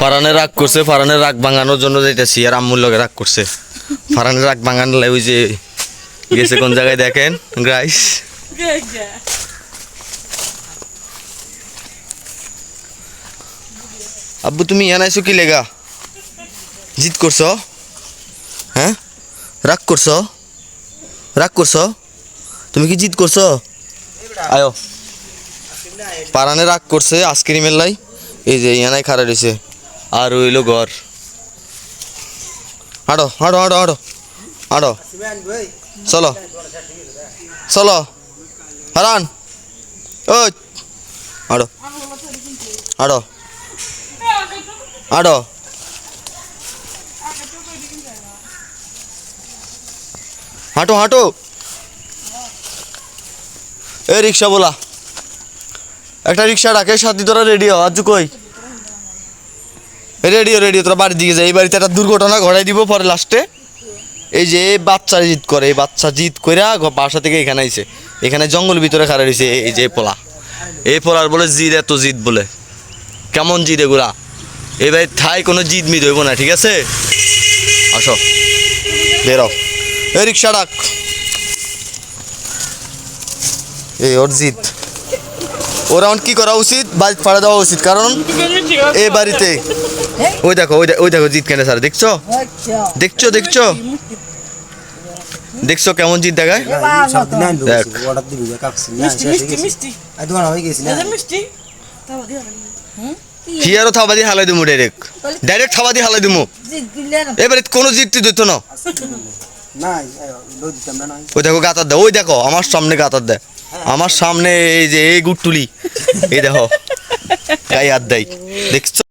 ফারানের রাগ করছে, ফারানের রাগ ভাঙানোর জন্য যাইতেছি আর আম্মুর লগে রাগ করছে। ফারানের রাগ ভাঙানোর ওই যে গেছে কোন জায়গায় দেখেন গাইস। আব্বু তুমি এনাইছো কি লেগা? জিত করছো? হ্যাঁ রাগ করছো? রাগ করছো? তুমি কি জিত করছো? আয়ো পারানে রাগ করছে আইসক্রিমের লাই, এই যে ইয়ানাই খাড়া রয়েছে আর হইলো ঘর। হাঁটো হাঁটো হাঁটো হাঁটো হাঁটো, চলো চলো হারান, ওই হাঁটো হাঁটো হাঁটো। হাঁটো হাঁটো এ রিক্সা বলা, একটা রিক্সা ডাকে সাথী তোরা রেডিও আজ কই রেডিও রেডিও তোরা বাড়ির দিকে যায়। এই বাড়িতে একটা দুর্ঘটনা ঘটাই দিব পরে লাস্টে। এই যে বাচ্চা জিদ করে, এই বাচ্চা জিদ করে বাসা থেকে এখানে আইছে, এখানে জঙ্গল ভিতরে খাড়া রয়েছে। এই যে পোলা, এই পোলার বলে জিদ, এত জিদ বলে কেমন জিদ এগুলা। এই ভাই থাই কোনো জিদ মিদ হইব না, ঠিক আছে? আসো বেরো, এই রিক্সা ডাক। এই ওর জিদ, ওর এখন কি করা উচিত? বাড়ি ফাড়া দেওয়া উচিত, কারণ এই বাড়িতে ওই দেখো ওই দেখো জিদ কেন স্যার, দেখছো দেখছো দেখছো দেখছো কেমন জিদ দেখায়। হিয়ারও থাবা দিয়ে হালাই দিমু, ডাইরেক্ট থাবা দিয়ে হালাই দিমু। এবারে কোনো জিদ টিদ হইতো না। ওই দেখো গাতার দেয়, ওই দেখো আমার সামনে গাতার দেয়, আমার সামনে এই যে এই গুট্টুলি, এই দেখো গায়ে হাত দেয়, দেখছো?